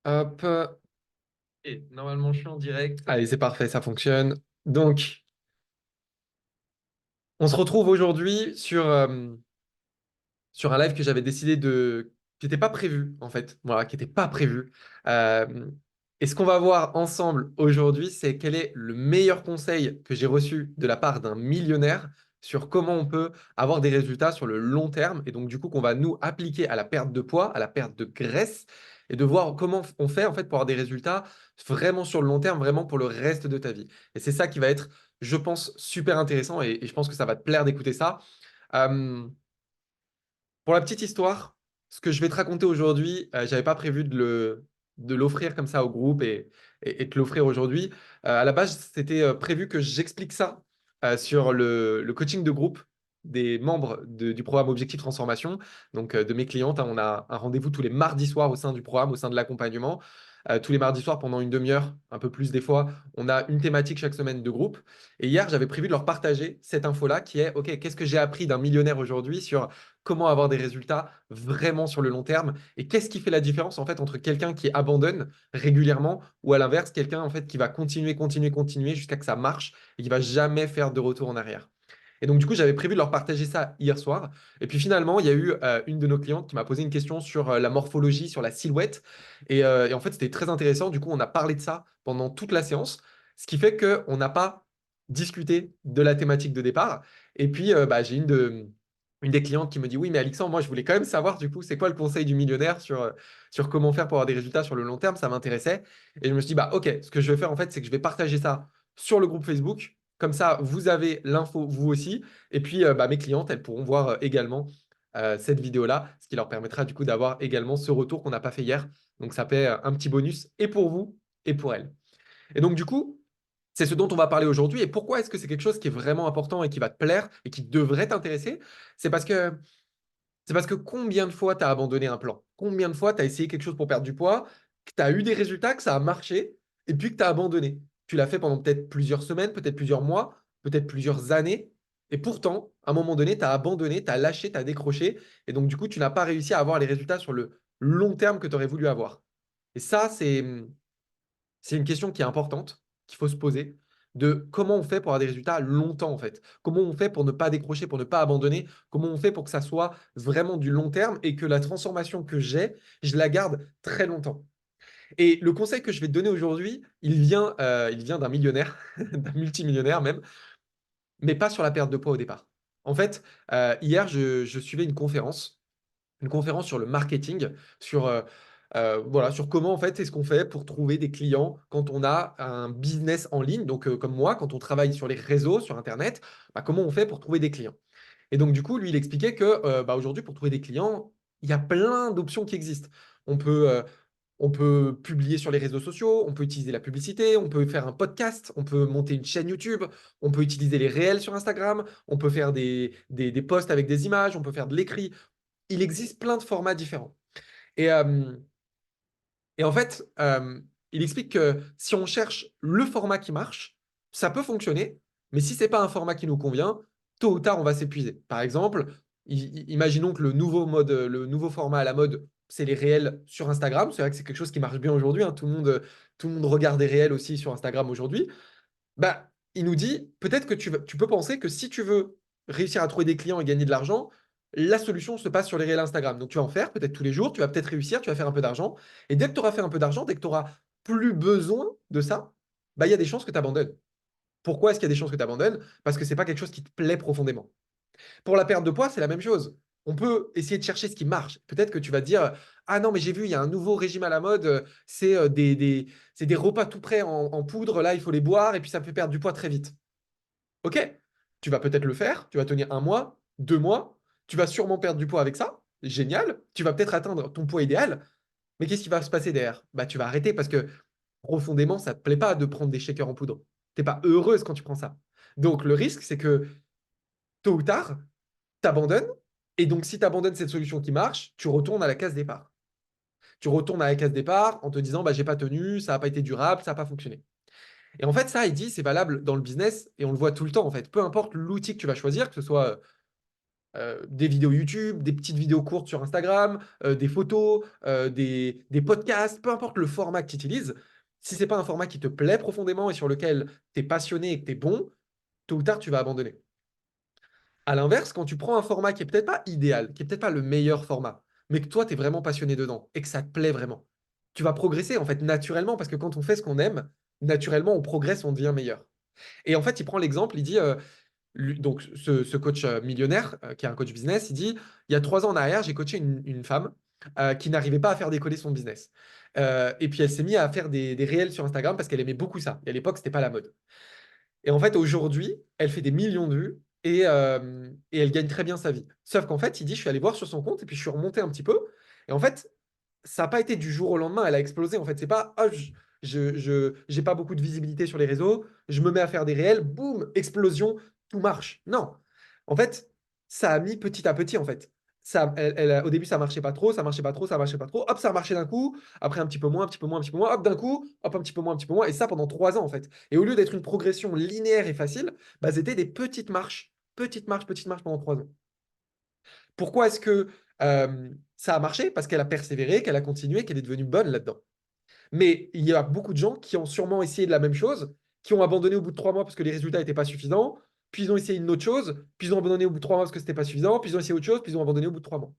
Hop. Et normalement, je suis en direct. Allez, c'est parfait, ça fonctionne. Donc, on se retrouve aujourd'hui sur un live que j'avais décidé de... qui n'était pas prévu, en fait. Voilà, qui n'était pas prévu. Euh, et ce qu'on va voir ensemble aujourd'hui, c'est quel est le meilleur conseil que j'ai reçu de la part d'un millionnaire sur comment on peut avoir des résultats sur le long terme. Et donc, du coup, qu'on va nous appliquer à la perte de poids, à la perte de graisse, et de voir comment on fait, en fait, pour avoir des résultats vraiment sur le long terme, vraiment pour le reste de ta vie. Et c'est ça qui va être, je pense, super intéressant. Et je pense que ça va te plaire d'écouter ça. Euh, pour la petite histoire, ce que je vais te raconter aujourd'hui, j'avais pas prévu de l'offrir comme ça au groupe et te l'offrir aujourd'hui. À la base, c'était prévu que j'explique ça sur le coaching de groupe des membres du programme Objectif Transformation, donc de mes clientes, hein. On a un rendez-vous tous les mardis soirs au sein du programme, au sein de l'accompagnement. Tous les mardis soirs, pendant une demi-heure, un peu plus des fois, on a une thématique chaque semaine de groupe. Et hier, j'avais prévu de leur partager cette info-là qui est, OK, qu'est-ce que j'ai appris d'un millionnaire aujourd'hui sur comment avoir des résultats vraiment sur le long terme et qu'est-ce qui fait la différence en fait entre quelqu'un qui abandonne régulièrement ou à l'inverse quelqu'un en fait qui va continuer, continuer, continuer jusqu'à que ça marche et qui va jamais faire de retour en arrière. Et donc, du coup, j'avais prévu de leur partager ça hier soir. Et puis finalement, il y a eu une de nos clientes qui m'a posé une question sur la morphologie, sur la silhouette. Et en fait, c'était très intéressant. Du coup, on a parlé de ça pendant toute la séance, ce qui fait qu'on n'a pas discuté de la thématique de départ. Et puis, j'ai une des clientes qui me dit, oui, mais Alexandre, moi, je voulais quand même savoir, du coup, c'est quoi le conseil du millionnaire sur comment faire pour avoir des résultats sur le long terme. Ça m'intéressait. Et je me suis dit, bah, OK, ce que je vais faire, en fait, c'est que je vais partager ça sur le groupe Facebook. Comme ça, vous avez l'info vous aussi. Et puis, mes clientes, elles pourront voir également cette vidéo-là, ce qui leur permettra du coup d'avoir également ce retour qu'on n'a pas fait hier. Donc, ça fait un petit bonus et pour vous et pour elles. Et donc, du coup, c'est ce dont on va parler aujourd'hui. Et pourquoi est-ce que c'est quelque chose qui est vraiment important et qui va te plaire et qui devrait t'intéresser? C'est parce que c'est parce que combien de fois tu as abandonné un plan? Combien de fois tu as essayé quelque chose pour perdre du poids, que tu as eu des résultats, que ça a marché, et puis que tu as abandonné? Tu l'as fait pendant peut-être plusieurs semaines, peut-être plusieurs mois, peut-être plusieurs années, et pourtant, à un moment donné, tu as abandonné, tu as lâché, tu as décroché, et donc du coup, tu n'as pas réussi à avoir les résultats sur le long terme que tu aurais voulu avoir. Et ça, c'est une question qui est importante, qu'il faut se poser, de comment on fait pour avoir des résultats longtemps, en fait. Comment on fait pour ne pas décrocher, pour ne pas abandonner, comment on fait pour que ça soit vraiment du long terme et que la transformation que j'ai, je la garde très longtemps. Et le conseil que je vais te donner aujourd'hui, il vient d'un millionnaire, d'un multimillionnaire même, mais pas sur la perte de poids au départ. En fait, hier, je suivais une conférence sur le marketing, voilà, sur comment en fait est-ce qu'on fait pour trouver des clients quand on a un business en ligne, donc comme moi, quand on travaille sur les réseaux, sur Internet, bah, comment on fait pour trouver des clients. Et donc du coup, lui, il expliquait que aujourd'hui, pour trouver des clients, il y a plein d'options qui existent. On peut, euh, on peut publier sur les réseaux sociaux, on peut utiliser la publicité, on peut faire un podcast, on peut monter une chaîne YouTube, on peut utiliser les réels sur Instagram, on peut faire des posts avec des images, on peut faire de l'écrit. Il existe plein de formats différents. Et, euh, et en fait, il explique que si on cherche le format qui marche, ça peut fonctionner, mais si c'est pas un format qui nous convient, tôt ou tard, on va s'épuiser. Par exemple, imaginons que le nouveau format à la mode, c'est les réels sur Instagram. C'est vrai que c'est quelque chose qui marche bien aujourd'hui, hein. Tout le monde regarde des réels aussi sur Instagram aujourd'hui. Bah, il nous dit, peut-être que tu peux penser que si tu veux réussir à trouver des clients et gagner de l'argent, la solution se passe sur les réels Instagram. Donc, tu vas en faire peut-être tous les jours, tu vas peut-être réussir, tu vas faire un peu d'argent. Et dès que tu auras fait un peu d'argent, dès que tu auras plus besoin de ça, bah, il y a des chances que tu abandonnes. Pourquoi est-ce qu'il y a des chances que tu abandonnes? Parce que c'est pas quelque chose qui te plaît profondément. Pour la perte de poids, c'est la même chose. On peut essayer de chercher ce qui marche. Peut-être que tu vas te dire, ah non, mais j'ai vu, il y a un nouveau régime à la mode, c'est c'est des repas tout prêts en poudre, là, il faut les boire, et puis ça me fait perdre du poids très vite. Ok, tu vas peut-être le faire, tu vas tenir un mois, 2 mois, tu vas sûrement perdre du poids avec ça, génial, tu vas peut-être atteindre ton poids idéal, mais qu'est-ce qui va se passer derrière? Bah, tu vas arrêter parce que profondément, ça ne te plaît pas de prendre des shakers en poudre. Tu n'es pas heureuse quand tu prends ça. Donc, le risque, c'est que tôt ou tard, tu abandonnes. Et donc, si tu abandonnes cette solution qui marche, tu retournes à la case départ. Tu retournes à la case départ en te disant, bah, j'ai pas tenu, ça n'a pas été durable, ça n'a pas fonctionné. Et en fait, ça, il dit, c'est valable dans le business et on le voit tout le temps, en fait. Peu importe l'outil que tu vas choisir, que ce soit des vidéos YouTube, des petites vidéos courtes sur Instagram, des photos, des podcasts, peu importe le format que tu utilises. Si ce n'est pas un format qui te plaît profondément et sur lequel tu es passionné et que tu es bon, tôt ou tard, tu vas abandonner. À l'inverse, quand tu prends un format qui est peut-être pas idéal, qui est peut-être pas le meilleur format, mais que toi, tu es vraiment passionné dedans et que ça te plaît vraiment, tu vas progresser en fait naturellement parce que quand on fait ce qu'on aime, naturellement, on progresse, on devient meilleur. Et en fait, il prend l'exemple, il dit, donc ce coach millionnaire, qui est un coach business, il dit, il y a 3 ans en arrière, j'ai coaché une femme qui n'arrivait pas à faire décoller son business. Et puis elle s'est mise à faire des réels sur Instagram parce qu'elle aimait beaucoup ça. Et à l'époque, c'était pas la mode. Et en fait, aujourd'hui, elle fait des millions de vues et elle gagne très bien sa vie. Sauf qu'en fait, il dit, je suis allé voir sur son compte et puis je suis remonté un petit peu. Et en fait, ça n'a pas été du jour au lendemain, elle a explosé. En fait, c'est pas, ah, j'ai pas beaucoup de visibilité sur les réseaux, je me mets à faire des réels, boum, explosion, tout marche. Non. En fait, ça a mis petit à petit, en fait. Au début, ça marchait pas trop, ça marchait pas trop, ça marchait pas trop. Hop, ça a marché d'un coup. Après, un petit peu moins, un petit peu moins, un petit peu moins. Hop, d'un coup, hop, un petit peu moins, un petit peu moins. Et ça pendant 3 ans, en fait. Et au lieu d'être une progression linéaire et facile, bah, c'était des petites marches, petites marches pendant 3 ans. Pourquoi est-ce que ça a marché? Parce qu'elle a persévéré, qu'elle a continué, qu'elle est devenue bonne là-dedans. Mais il y a beaucoup de gens qui ont sûrement essayé de la même chose, qui ont abandonné au bout de 3 mois parce que les résultats n'étaient pas suffisants, puis ils ont essayé une autre chose, puis ils ont abandonné au bout de 3 mois parce que c'était pas suffisant, puis ils ont essayé autre chose, puis ils ont abandonné au bout de 3 mois.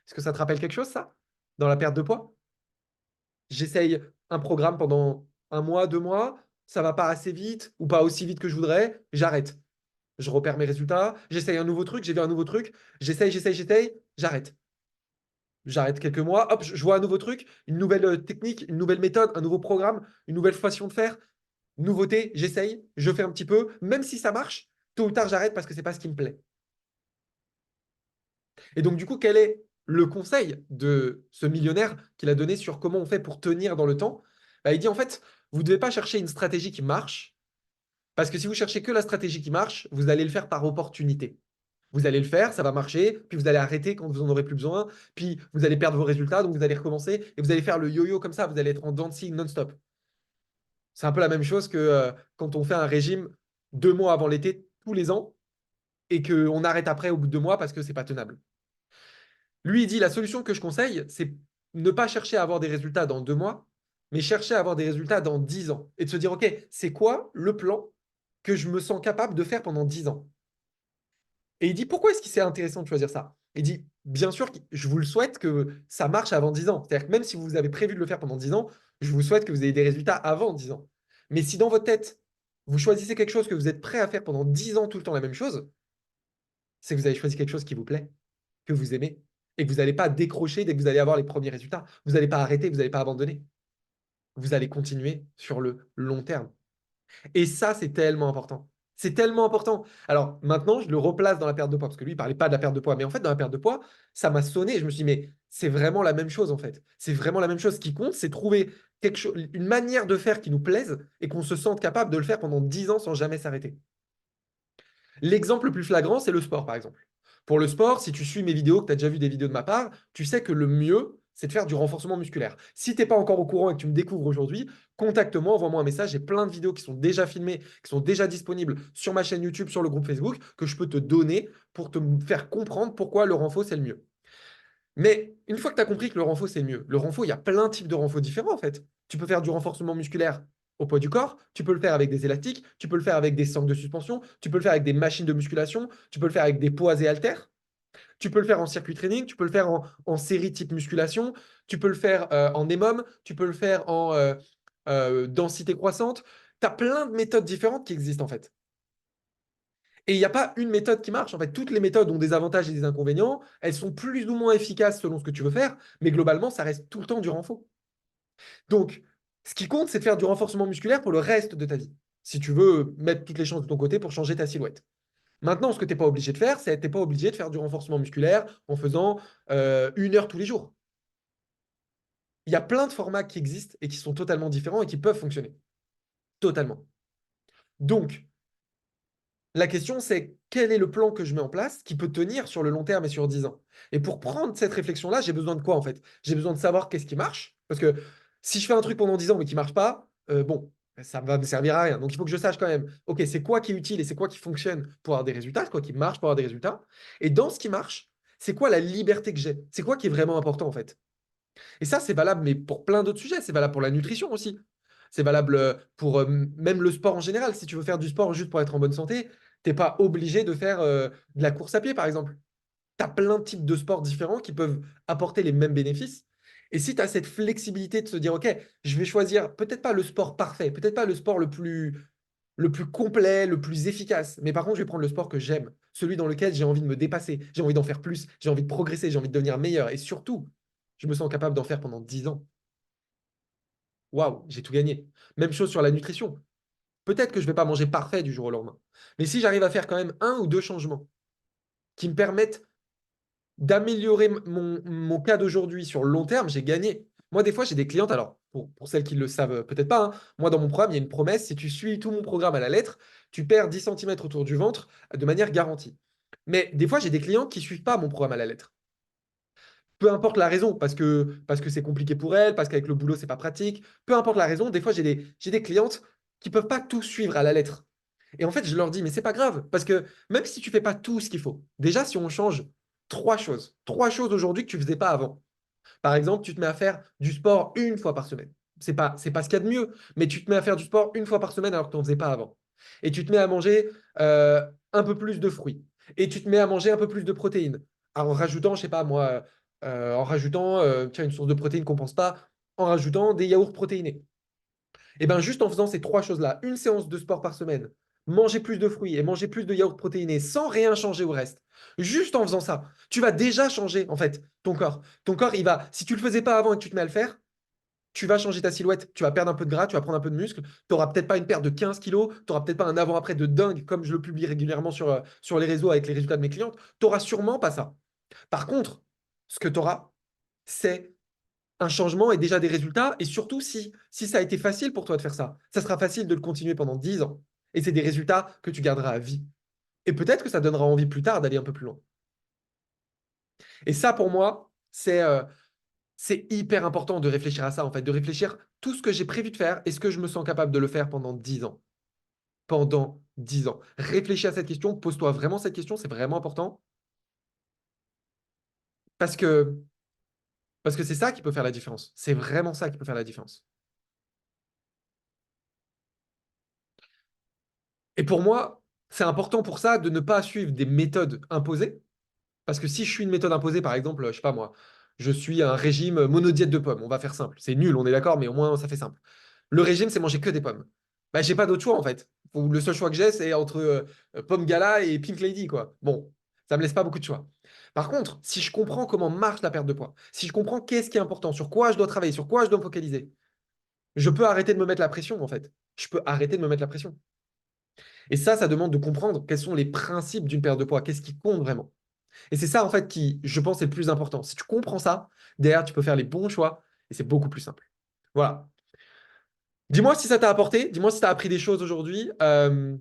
Est-ce que ça te rappelle quelque chose, ça? Dans la perte de poids? J'essaye un programme pendant 1 mois, 2 mois, ça va pas assez vite ou pas aussi vite que je voudrais, j'arrête. Je repère mes résultats, j'essaye un nouveau truc, j'ai vu un nouveau truc, j'essaye, j'arrête. J'arrête quelques mois, hop, je vois un nouveau truc, une nouvelle technique, une nouvelle méthode, un nouveau programme, une nouvelle façon de faire. Nouveauté, j'essaye, je fais un petit peu, même si ça marche, tôt ou tard j'arrête parce que c'est pas ce qui me plaît. Et donc du coup, quel est le conseil de ce millionnaire qu'il a donné sur comment on fait pour tenir dans le temps? Bah, il dit en fait, vous ne devez pas chercher une stratégie qui marche, parce que si vous cherchez que la stratégie qui marche, vous allez le faire par opportunité. Vous allez le faire, ça va marcher, puis vous allez arrêter quand vous en aurez plus besoin, puis vous allez perdre vos résultats, donc vous allez recommencer, et vous allez faire le yo-yo comme ça, vous allez être en dancing non-stop. C'est un peu la même chose que quand on fait un régime 2 mois avant l'été, tous les ans, et qu'on arrête après au bout de 2 mois parce que c'est pas tenable. Lui, il dit, la solution que je conseille, c'est ne pas chercher à avoir des résultats dans 2 mois, mais chercher à avoir des résultats dans 10 ans. Et de se dire, OK, c'est quoi le plan que je me sens capable de faire pendant 10 ans? Et il dit, pourquoi est-ce que c'est intéressant de choisir ça? Il dit, bien sûr, je vous le souhaite que ça marche avant 10 ans. C'est-à-dire que même si vous avez prévu de le faire pendant 10 ans, je vous souhaite que vous ayez des résultats avant 10 ans. Mais si dans votre tête, vous choisissez quelque chose que vous êtes prêt à faire pendant 10 ans tout le temps la même chose, c'est que vous avez choisi quelque chose qui vous plaît, que vous aimez, et que vous n'allez pas décrocher dès que vous allez avoir les premiers résultats. Vous n'allez pas arrêter, vous n'allez pas abandonner. Vous allez continuer sur le long terme. Et ça, c'est tellement important. C'est tellement important. Alors maintenant, je le replace dans la perte de poids, parce que lui, il parlait pas de la perte de poids. Mais en fait, dans la perte de poids, ça m'a sonné. Je me suis dit, mais c'est vraiment la même chose, en fait. C'est vraiment la même chose. Ce qui compte, c'est trouver quelque chose, une manière de faire qui nous plaise et qu'on se sente capable de le faire pendant 10 ans sans jamais s'arrêter. L'exemple le plus flagrant, c'est le sport, par exemple. Pour le sport, si tu suis mes vidéos, que tu as déjà vu des vidéos de ma part, tu sais que le mieux, c'est de faire du renforcement musculaire. Si tu n'es pas encore au courant et que tu me découvres aujourd'hui, contacte-moi, envoie-moi un message. J'ai plein de vidéos qui sont déjà filmées, qui sont déjà disponibles sur ma chaîne YouTube, sur le groupe Facebook, que je peux te donner pour te faire comprendre pourquoi le renfort, c'est le mieux. Mais une fois que tu as compris que le renfort, c'est mieux, le renfort, il y a plein de types de renfort différents en fait. Tu peux faire du renforcement musculaire au poids du corps, tu peux le faire avec des élastiques, tu peux le faire avec des sangles de suspension, tu peux le faire avec des machines de musculation, tu peux le faire avec des poids et haltères, tu peux le faire en circuit training, tu peux le faire en série type musculation, tu peux le faire en EMOM, tu peux le faire en densité croissante. Tu as plein de méthodes différentes qui existent en fait. Et il n'y a pas une méthode qui marche. En fait, toutes les méthodes ont des avantages et des inconvénients. Elles sont plus ou moins efficaces selon ce que tu veux faire, mais globalement, ça reste tout le temps du renfort. Donc, ce qui compte, c'est de faire du renforcement musculaire pour le reste de ta vie. Si tu veux mettre toutes les chances de ton côté pour changer ta silhouette. Maintenant, ce que tu n'es pas obligé de faire, c'est que tu n'es pas obligé de faire du renforcement musculaire en faisant 1 heure tous les jours. Il y a plein de formats qui existent et qui sont totalement différents et qui peuvent fonctionner. Totalement. Donc, la question, c'est quel est le plan que je mets en place qui peut tenir sur le long terme et sur 10 ans? Et pour prendre cette réflexion-là, j'ai besoin de quoi en fait? J'ai besoin de savoir qu'est-ce qui marche. Parce que si je fais un truc pendant 10 ans mais qui ne marche pas, bon, ça va me servir à rien. Donc, il faut que je sache quand même, OK, c'est quoi qui est utile et c'est quoi qui fonctionne pour avoir des résultats, c'est quoi qui marche pour avoir des résultats. Et dans ce qui marche, c'est quoi la liberté que j'ai? C'est quoi qui est vraiment important, en fait? Et ça, c'est valable, mais pour plein d'autres sujets. C'est valable pour la nutrition aussi. C'est valable pour même le sport en général. Si tu veux faire du sport juste pour être en bonne santé, t'es pas obligé de faire de la course à pied, par exemple. Tu as plein de types de sports différents qui peuvent apporter les mêmes bénéfices. Et si tu as cette flexibilité de se dire, OK, je vais choisir peut-être pas le sport parfait, peut-être pas le sport le plus complet, le plus efficace, mais par contre, je vais prendre le sport que j'aime, celui dans lequel j'ai envie de me dépasser, j'ai envie d'en faire plus, j'ai envie de progresser, j'ai envie de devenir meilleur. Et surtout, je me sens capable d'en faire pendant 10 ans. Waouh, j'ai tout gagné. Même chose sur la nutrition. Peut-être que je ne vais pas manger parfait du jour au lendemain. Mais si j'arrive à faire quand même un ou deux changements qui me permettent d'améliorer mon cas d'aujourd'hui sur le long terme, j'ai gagné. Moi, des fois, j'ai des clientes, alors pour celles qui le savent peut-être pas, hein, moi, dans mon programme, il y a une promesse, si tu suis tout mon programme à la lettre, tu perds 10 centimètres autour du ventre de manière garantie. Mais des fois, j'ai des clients qui ne suivent pas mon programme à la lettre. Peu importe la raison, parce que c'est compliqué pour elles, parce qu'avec le boulot, c'est pas pratique. Peu importe la raison, des fois, j'ai des clientes qui peuvent pas tout suivre à la lettre. Et en fait, je leur dis, mais c'est pas grave, parce que même si tu fais pas tout ce qu'il faut, déjà, si on change trois choses aujourd'hui que tu faisais pas avant. Par exemple, tu te mets à faire du sport une fois par semaine. C'est pas ce qu'il y a de mieux, mais tu te mets à faire du sport une fois par semaine alors que tu n'en faisais pas avant. Et tu te mets à manger un peu plus de fruits. Et tu te mets à manger un peu plus de protéines. En rajoutant, je sais pas moi, en rajoutant tiens, une source de protéines qu'on ne pense pas, en rajoutant des yaourts protéinés. Et bien juste en faisant ces trois choses-là, une séance de sport par semaine, manger plus de fruits et manger plus de yaourts protéinés sans rien changer au reste, juste en faisant ça, tu vas déjà changer en fait ton corps. Ton corps, il va, si tu ne le faisais pas avant et que tu te mets à le faire, tu vas changer ta silhouette, tu vas perdre un peu de gras, tu vas prendre un peu de muscle, tu n'auras peut-être pas une perte de 15 kilos, tu n'auras peut-être pas un avant-après de dingue comme je le publie régulièrement sur les réseaux avec les résultats de mes clientes, tu n'auras sûrement pas ça. Par contre, ce que tu auras, c'est un changement et déjà des résultats. Et surtout, si ça a été facile pour toi de faire ça sera facile de le continuer pendant 10 ans. Et c'est des résultats que tu garderas à vie. Et peut-être que ça donnera envie plus tard d'aller un peu plus loin. Et ça, pour moi, c'est hyper important de réfléchir à ça, en fait, de réfléchir tout ce que j'ai prévu de faire, est-ce que je me sens capable de le faire pendant 10 ans? Pendant 10 ans. Réfléchis à cette question, pose-toi vraiment cette question, c'est vraiment important. Parce que, parce que c'est ça qui peut faire la différence. C'est vraiment ça qui peut faire la différence. Et pour moi, c'est important pour ça de ne pas suivre des méthodes imposées. Parce que si je suis une méthode imposée, par exemple, je sais pas moi, je suis un régime monodiète de pommes, on va faire simple. C'est nul, on est d'accord, mais au moins ça fait simple. Le régime, c'est manger que des pommes. Bah, j'ai pas d'autre choix en fait. Le seul choix que j'ai, c'est entre pomme gala et Pink Lady, quoi. Bon, ça me laisse pas beaucoup de choix. Par contre, si je comprends comment marche la perte de poids, si je comprends qu'est-ce qui est important, sur quoi je dois travailler, sur quoi je dois me focaliser, je peux arrêter de me mettre la pression en fait. Je peux arrêter de me mettre la pression. Et ça demande de comprendre quels sont les principes d'une perte de poids, qu'est-ce qui compte vraiment. Et c'est ça, en fait, qui, je pense, est le plus important. Si tu comprends ça, derrière, tu peux faire les bons choix et c'est beaucoup plus simple. Voilà. Dis-moi si ça t'a apporté, dis-moi si tu as appris des choses aujourd'hui. Ce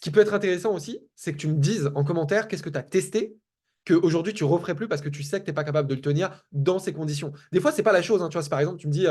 qui peut être intéressant aussi, c'est que tu me dises en commentaire qu'est-ce que tu as testé qu'aujourd'hui tu ne referais plus parce que tu sais que tu n'es pas capable de le tenir dans ces conditions. Des fois, c'est pas la chose, hein, tu vois, c'est par exemple, tu me dis,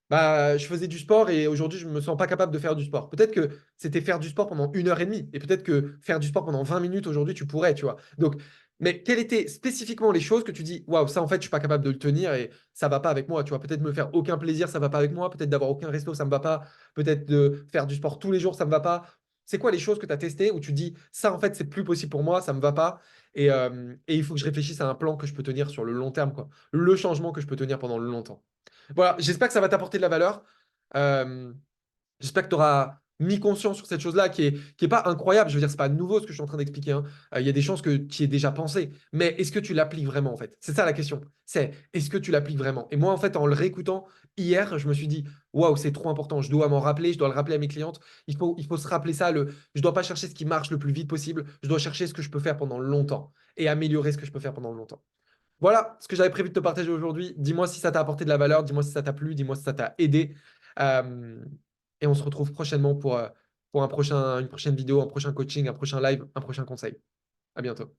bah, je faisais du sport et aujourd'hui, je ne me sens pas capable de faire du sport. Peut-être que c'était faire du sport pendant 1 heure et demie. Et peut-être que faire du sport pendant 20 minutes aujourd'hui, tu pourrais, tu vois. Donc, mais quelles étaient spécifiquement les choses que tu dis, waouh, ça en fait, je suis pas capable de le tenir et ça va pas avec moi, tu vois. Peut-être me faire aucun plaisir, ça va pas avec moi. Peut-être d'avoir aucun resto, ça me va pas. Peut-être de faire du sport tous les jours, ça me va pas. C'est quoi les choses que tu as testées où tu dis, ça en fait, c'est plus possible pour moi, ça me va pas. Et il faut que je réfléchisse à un plan que je peux tenir sur le long terme, quoi. Le changement que je peux tenir pendant le longtemps. Voilà, j'espère que ça va t'apporter de la valeur. Euh, J'espère que tu auras mis conscience sur cette chose-là qui est pas incroyable. Je veux dire, c'est pas nouveau ce que je suis en train d'expliquer, hein. Il y a des chances que tu y aies déjà pensé. Mais est-ce que tu l'appliques vraiment, en fait? C'est ça la question. C'est est-ce que tu l'appliques vraiment? Et moi, en fait, en le réécoutant hier, je me suis dit, waouh, c'est trop important. Je dois m'en rappeler, je dois le rappeler à mes clientes. Il faut se rappeler ça. Je dois pas chercher ce qui marche le plus vite possible. Je dois chercher ce que je peux faire pendant longtemps et améliorer ce que je peux faire pendant longtemps. Voilà ce que j'avais prévu de te partager aujourd'hui. Dis-moi si ça t'a apporté de la valeur, dis-moi si ça t'a plu, dis-moi si ça t'a aidé. Euh, et on se retrouve prochainement pour une prochaine vidéo, un prochain coaching, un prochain live, un prochain conseil. À bientôt.